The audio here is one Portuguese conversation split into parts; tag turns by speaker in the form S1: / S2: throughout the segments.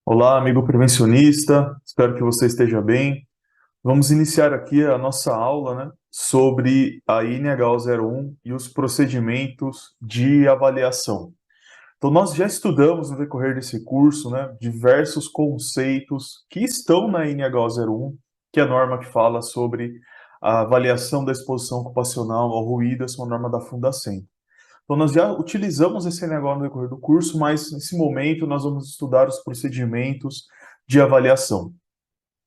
S1: Olá, amigo prevencionista, espero que você esteja bem. Vamos iniciar aqui a nossa aula, né, sobre a INH01 e os procedimentos de avaliação. Então, nós já estudamos no decorrer desse curso, né, diversos conceitos que estão na INH01, que é a norma que fala sobre a avaliação da exposição ocupacional ao ruído, essa é uma norma da Fundacentro. Então, nós já utilizamos esse negócio no decorrer do curso, mas nesse momento nós vamos estudar os procedimentos de avaliação.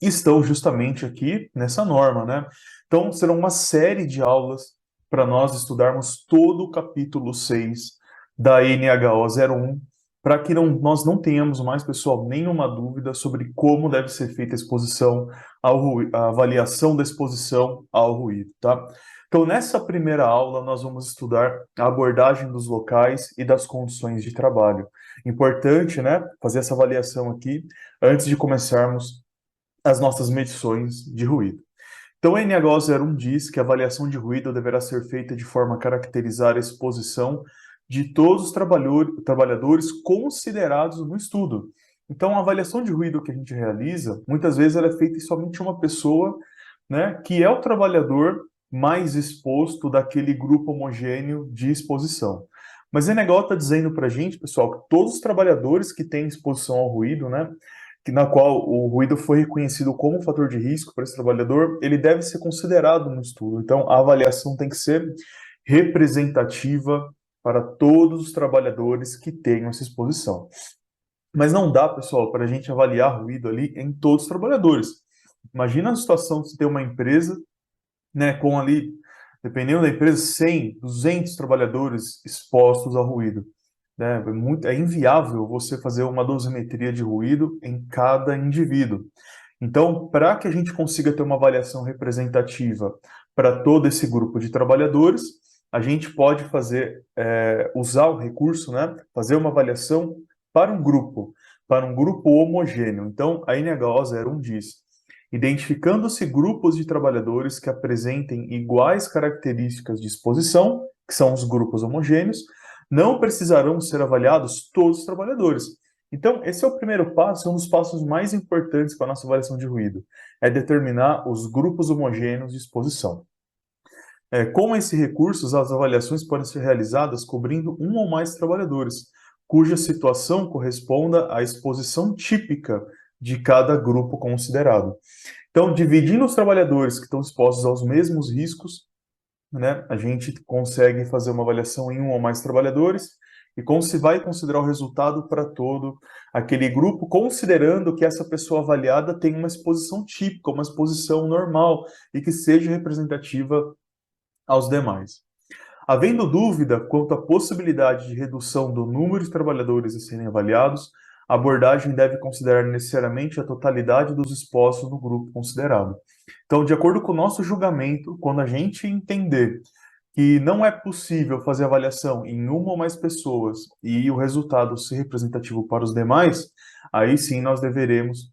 S1: Estão justamente aqui nessa norma, né? Então, serão uma série de aulas para nós estudarmos todo o capítulo 6 da NHO 01, para que nós não tenhamos mais, pessoal, nenhuma dúvida sobre como deve ser feita a exposição ao ruído, a avaliação da exposição ao ruído, tá? Então, nessa primeira aula, nós vamos estudar a abordagem dos locais e das condições de trabalho. Importante, né, fazer essa avaliação aqui antes de começarmos as nossas medições de ruído. Então, a NH01 diz que a avaliação de ruído deverá ser feita de forma a caracterizar a exposição de todos os trabalhadores considerados no estudo. Então, a avaliação de ruído que a gente realiza, muitas vezes ela é feita em somente uma pessoa, né, que é o trabalhador mais exposto daquele grupo homogêneo de exposição. Mas a NH está dizendo para a gente, pessoal, que todos os trabalhadores que têm exposição ao ruído, né, na qual o ruído foi reconhecido como um fator de risco para esse trabalhador, ele deve ser considerado no estudo. Então, a avaliação tem que ser representativa para todos os trabalhadores que tenham essa exposição. Mas não dá, pessoal, para a gente avaliar ruído ali em todos os trabalhadores. Imagina a situação de você ter uma empresa, né, com ali, dependendo da empresa, 100, 200 trabalhadores expostos ao ruído, né? É inviável você fazer uma dosimetria de ruído em cada indivíduo. Então, para que a gente consiga ter uma avaliação representativa para todo esse grupo de trabalhadores, a gente pode usar o recurso, né? Fazer uma avaliação para um grupo homogêneo. Então, a NHO 01 diz: identificando-se grupos de trabalhadores que apresentem iguais características de exposição, que são os grupos homogêneos, não precisarão ser avaliados todos os trabalhadores. Então, esse é o primeiro passo, é um dos passos mais importantes para a nossa avaliação de ruído, é determinar os grupos homogêneos de exposição. Com esse recurso, as avaliações podem ser realizadas cobrindo um ou mais trabalhadores, cuja situação corresponda à exposição típica de cada grupo considerado. Então, dividindo os trabalhadores que estão expostos aos mesmos riscos, né, a gente consegue fazer uma avaliação em um ou mais trabalhadores e se vai considerar o resultado para todo aquele grupo, considerando que essa pessoa avaliada tem uma exposição típica, uma exposição normal e que seja representativa aos demais. Havendo dúvida quanto à possibilidade de redução do número de trabalhadores a serem avaliados, a abordagem deve considerar necessariamente a totalidade dos expostos no grupo considerado. Então, de acordo com o nosso julgamento, quando a gente entender que não é possível fazer avaliação em uma ou mais pessoas e o resultado ser representativo para os demais, aí sim nós deveremos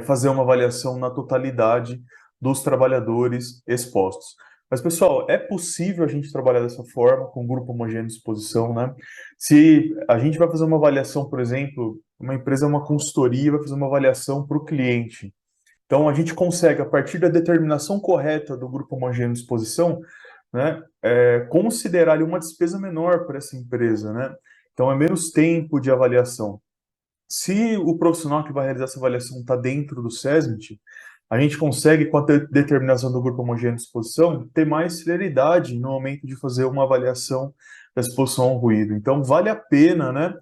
S1: fazer uma avaliação na totalidade dos trabalhadores expostos. Mas, pessoal, é possível a gente trabalhar dessa forma, com um grupo homogêneo de exposição, né? Se a gente vai fazer uma avaliação, por exemplo, uma empresa, uma consultoria, vai fazer uma avaliação para o cliente. Então, a gente consegue, a partir da determinação correta do grupo homogêneo de exposição, né, considerar ali uma despesa menor para essa empresa, né? Então, é menos tempo de avaliação. Se o profissional que vai realizar essa avaliação está dentro do SESMIT, a gente consegue, com a determinação do grupo homogêneo de exposição, ter mais celeridade no momento de fazer uma avaliação da exposição ao ruído. Então, vale a pena, né,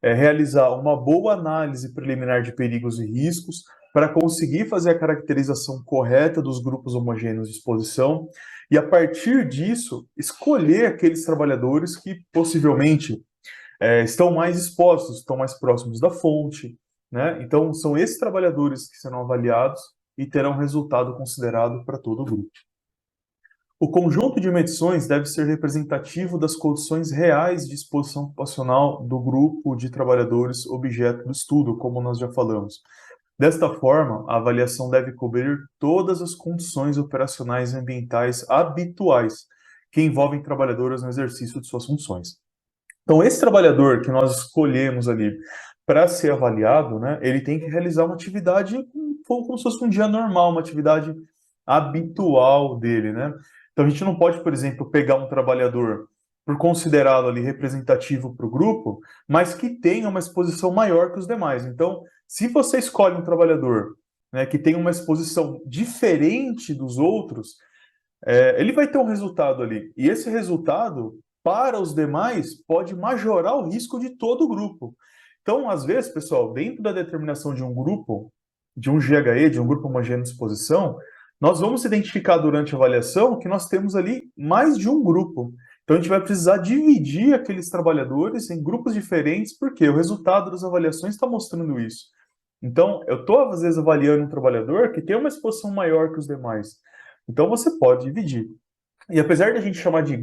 S1: realizar uma boa análise preliminar de perigos e riscos para conseguir fazer a caracterização correta dos grupos homogêneos de exposição e, a partir disso, escolher aqueles trabalhadores que possivelmente estão mais expostos, estão mais próximos da fonte, né? Então, são esses trabalhadores que serão avaliados e terão resultado considerado para todo o grupo. O conjunto de medições deve ser representativo das condições reais de exposição ocupacional do grupo de trabalhadores objeto do estudo, como nós já falamos. Desta forma, a avaliação deve cobrir todas as condições operacionais e ambientais habituais que envolvem trabalhadores no exercício de suas funções. Então, esse trabalhador que nós escolhemos ali para ser avaliado, né, ele tem que realizar uma atividade como se fosse um dia normal, uma atividade habitual dele, né? Então a gente não pode, por exemplo, pegar um trabalhador por considerá-lo ali representativo para o grupo, mas que tenha uma exposição maior que os demais. Então, se você escolhe um trabalhador, né, que tem uma exposição diferente dos outros, ele vai ter um resultado ali. E esse resultado, para os demais, pode majorar o risco de todo o grupo. Então, às vezes, pessoal, dentro da determinação de um grupo, de um GHE, de um grupo homogêneo de exposição, nós vamos identificar durante a avaliação que nós temos ali mais de um grupo. Então, a gente vai precisar dividir aqueles trabalhadores em grupos diferentes, porque o resultado das avaliações está mostrando isso. Então, eu estou, às vezes, avaliando um trabalhador que tem uma exposição maior que os demais. Então, você pode dividir. E apesar de a gente chamar de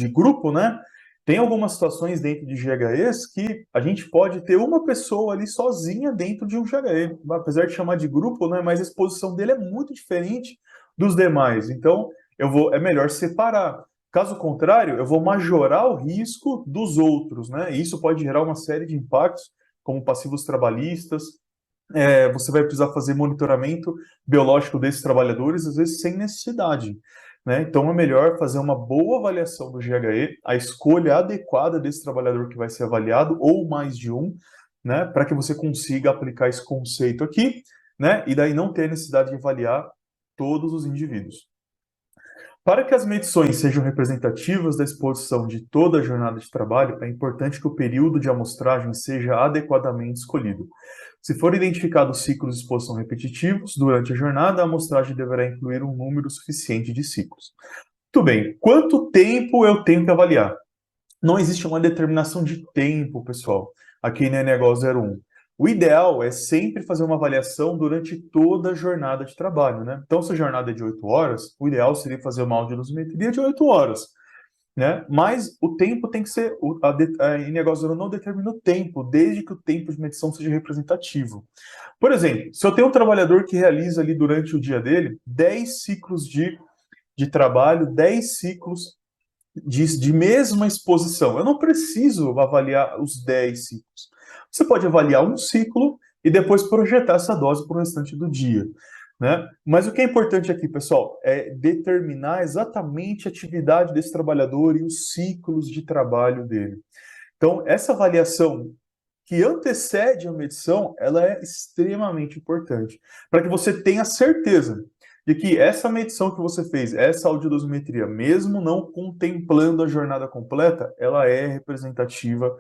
S1: grupo, né, tem algumas situações dentro de GHEs que a gente pode ter uma pessoa ali sozinha dentro de um GHE. Apesar de chamar de grupo, né, mas a exposição dele é muito diferente dos demais. Então, é melhor separar. Caso contrário, eu vou majorar o risco dos outros, né? E isso pode gerar uma série de impactos, como passivos trabalhistas. Você vai precisar fazer monitoramento biológico desses trabalhadores, às vezes sem necessidade, né? Então é melhor fazer uma boa avaliação do GHE, a escolha adequada desse trabalhador que vai ser avaliado, ou mais de um, né? Para que você consiga aplicar esse conceito aqui, né? E daí não ter necessidade de avaliar todos os indivíduos. Para que as medições sejam representativas da exposição de toda a jornada de trabalho, é importante que o período de amostragem seja adequadamente escolhido. Se for identificado ciclos de exposição repetitivos durante a jornada, a amostragem deverá incluir um número suficiente de ciclos. Muito bem, quanto tempo eu tenho que avaliar? Não existe uma determinação de tempo, pessoal, aqui na NH 01. O ideal é sempre fazer uma avaliação durante toda a jornada de trabalho, né? Então, se a jornada é de 8 horas, o ideal seria fazer uma audiodosimetria de 8 horas, né? Mas o tempo tem que ser... A NH 01 não determina o tempo, desde que o tempo de medição seja representativo. Por exemplo, se eu tenho um trabalhador que realiza ali durante o dia dele 10 ciclos de trabalho, 10 ciclos de mesma exposição. Eu não preciso avaliar os 10 ciclos. Você pode avaliar um ciclo e depois projetar essa dose para o restante do dia, né? Mas o que é importante aqui, pessoal, é determinar exatamente a atividade desse trabalhador e os ciclos de trabalho dele. Então, essa avaliação que antecede a medição, ela é extremamente importante, para que você tenha certeza de que essa medição que você fez, essa audiodosimetria, mesmo não contemplando a jornada completa, ela é representativa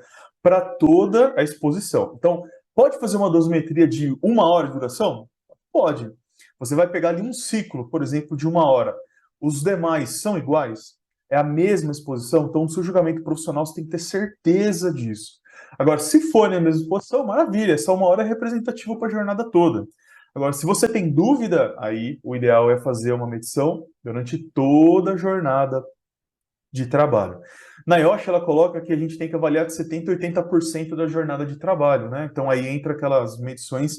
S1: para toda a exposição. Então, pode fazer uma dosimetria de 1 hora de duração? Pode. Você vai pegar ali um ciclo, por exemplo, de 1 hora. Os demais são iguais? É a mesma exposição? Então, no seu julgamento profissional, você tem que ter certeza disso. Agora, se for na mesma exposição, maravilha, essa 1 hora é representativa para a jornada toda. Agora, se você tem dúvida, aí o ideal é fazer uma medição durante toda a jornada de trabalho. Na IOSH, ela coloca que a gente tem que avaliar de 70% a 80% da jornada de trabalho, né? Então, aí entra aquelas medições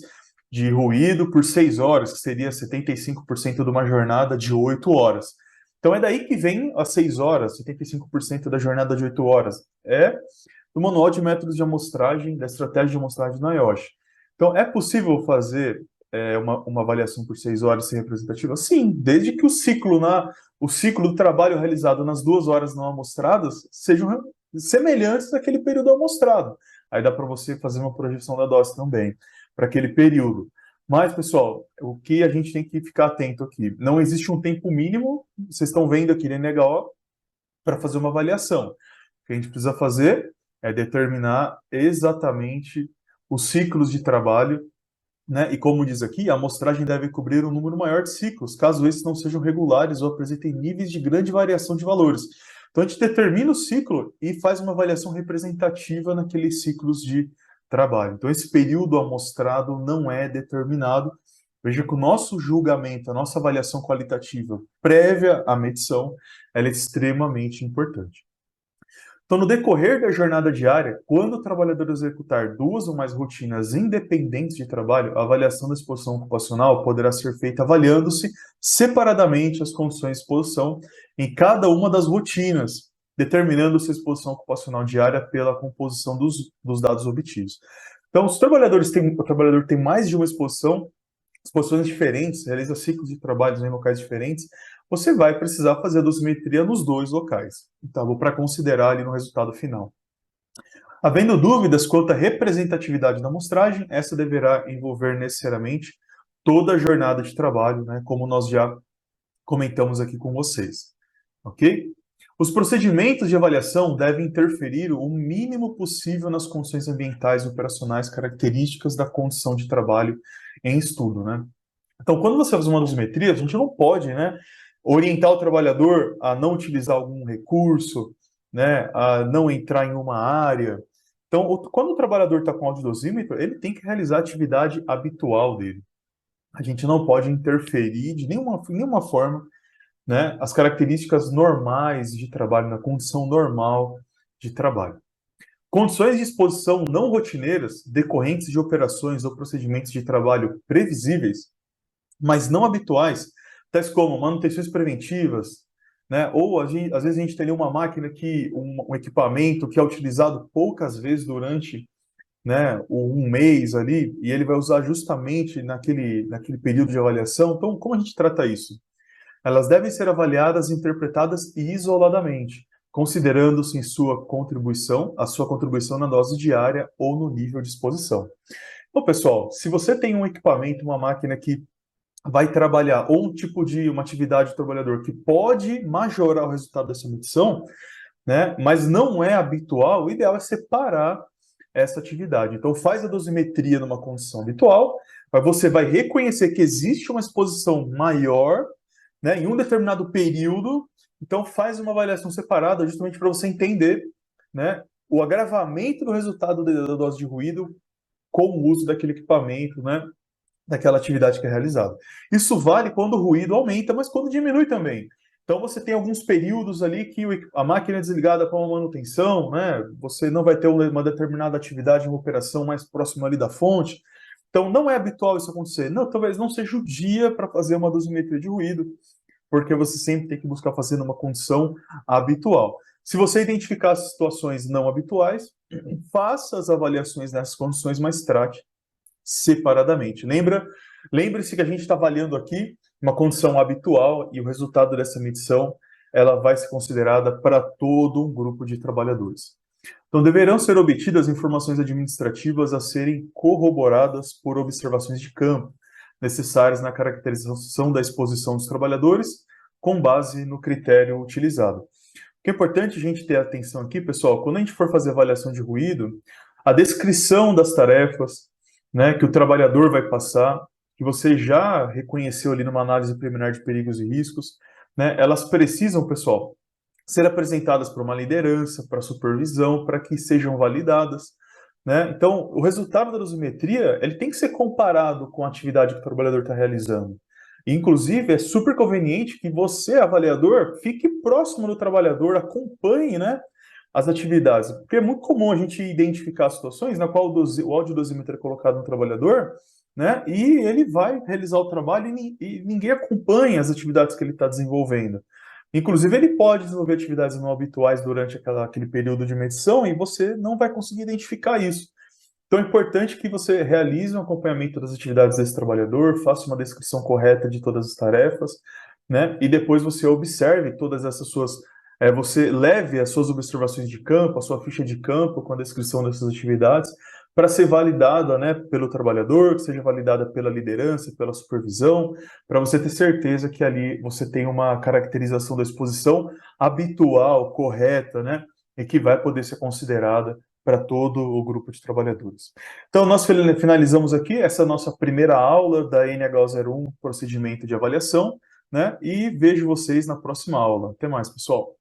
S1: de ruído por 6 horas, que seria 75% de uma jornada de 8 horas. Então, é daí que vem as 6 horas, 75% da jornada de 8 horas. É do Manual de Métodos de Amostragem, da Estratégia de Amostragem na IOSH. Então, é possível fazer uma avaliação por 6 horas ser representativa? Sim, desde que o ciclo do trabalho realizado nas 2 horas não amostradas sejam semelhantes àquele período amostrado. Aí dá para você fazer uma projeção da dose também, para aquele período. Mas, pessoal, o que a gente tem que ficar atento aqui? Não existe um tempo mínimo, vocês estão vendo aqui na NHO, para fazer uma avaliação. O que a gente precisa fazer é determinar exatamente os ciclos de trabalho, né? E como diz aqui, a amostragem deve cobrir um número maior de ciclos, caso esses não sejam regulares ou apresentem níveis de grande variação de valores. Então a gente determina o ciclo e faz uma avaliação representativa naqueles ciclos de trabalho. Então esse período amostrado não é determinado. Veja que o nosso julgamento, a nossa avaliação qualitativa prévia à medição, ela é extremamente importante. Então, no decorrer da jornada diária, quando o trabalhador executar 2 ou mais rotinas independentes de trabalho, a avaliação da exposição ocupacional poderá ser feita avaliando-se separadamente as condições de exposição em cada uma das rotinas, determinando-se a exposição ocupacional diária pela composição dos dados obtidos. Então, se o trabalhador tem mais de uma exposições diferentes, realiza ciclos de trabalhos em locais diferentes, você vai precisar fazer a dosimetria nos dois locais, tá? Para considerar ali no resultado final. Havendo dúvidas quanto à representatividade da amostragem, essa deverá envolver necessariamente toda a jornada de trabalho, né, como nós já comentamos aqui com vocês, ok? Os procedimentos de avaliação devem interferir o mínimo possível nas condições ambientais e operacionais características da condição de trabalho em estudo, né? Então, quando você faz uma dosimetria, a gente não pode, né, orientar o trabalhador a não utilizar algum recurso, né, a não entrar em uma área. Então, quando o trabalhador está com audiodosímetro, ele tem que realizar a atividade habitual dele. A gente não pode interferir de nenhuma forma, né, as características normais de trabalho, na condição normal de trabalho. Condições de exposição não rotineiras decorrentes de operações ou procedimentos de trabalho previsíveis, mas não habituais, tais como manutenções preventivas, né? Ou às vezes a gente tem ali uma máquina um equipamento que é utilizado poucas vezes durante, né, um mês ali, e ele vai usar justamente naquele período de avaliação. Então, como a gente trata isso? Elas devem ser avaliadas e interpretadas isoladamente, considerando-se a sua contribuição na dose diária ou no nível de exposição. Então, pessoal, se você tem um equipamento, uma máquina que vai trabalhar, ou uma atividade do trabalhador que pode majorar o resultado dessa medição, né, mas não é habitual, o ideal é separar essa atividade. Então, faz a dosimetria numa condição habitual, mas você vai reconhecer que existe uma exposição maior, né, em um determinado período, então faz uma avaliação separada justamente para você entender, né, o agravamento do resultado da dose de ruído com o uso daquele equipamento, né, daquela atividade que é realizada. Isso vale quando o ruído aumenta, mas quando diminui também. Então você tem alguns períodos ali que a máquina é desligada para uma manutenção, né? Você não vai ter uma determinada atividade, uma operação mais próxima ali da fonte. Então não é habitual isso acontecer. Não, talvez não seja o dia para fazer uma dosimetria de ruído, porque você sempre tem que buscar fazer numa condição habitual. Se você identificar situações não habituais, faça as avaliações nessas condições, mas trate separadamente. Lembre-se que a gente está avaliando aqui uma condição habitual e o resultado dessa medição ela vai ser considerada para todo um grupo de trabalhadores. Então, deverão ser obtidas informações administrativas a serem corroboradas por observações de campo, necessárias na caracterização da exposição dos trabalhadores, com base no critério utilizado. O que é importante a gente ter atenção aqui, pessoal, quando a gente for fazer avaliação de ruído, a descrição das tarefas, né, que o trabalhador vai passar, que você já reconheceu ali numa análise preliminar de perigos e riscos, né, elas precisam, pessoal, ser apresentadas para uma liderança, para supervisão, para que sejam validadas, né? Então, o resultado da dosimetria, ele tem que ser comparado com a atividade que o trabalhador está realizando. Inclusive, é super conveniente que você, avaliador, fique próximo do trabalhador, acompanhe, né, as atividades. Porque é muito comum a gente identificar situações na qual o audiodosímetro é colocado no trabalhador, né, e ele vai realizar o trabalho e ninguém acompanha as atividades que ele está desenvolvendo. Inclusive, ele pode desenvolver atividades não habituais durante aquele período de medição e você não vai conseguir identificar isso. Então, é importante que você realize um acompanhamento das atividades desse trabalhador, faça uma descrição correta de todas as tarefas, né? E depois você observe todas essas você leve as suas observações de campo, a sua ficha de campo com a descrição dessas atividades, para ser validada, né, pelo trabalhador, que seja validada pela liderança, pela supervisão, para você ter certeza que ali você tem uma caracterização da exposição habitual, correta, né, e que vai poder ser considerada para todo o grupo de trabalhadores. Então, nós finalizamos aqui essa nossa primeira aula da NH01, procedimento de avaliação, né, e vejo vocês na próxima aula. Até mais, pessoal.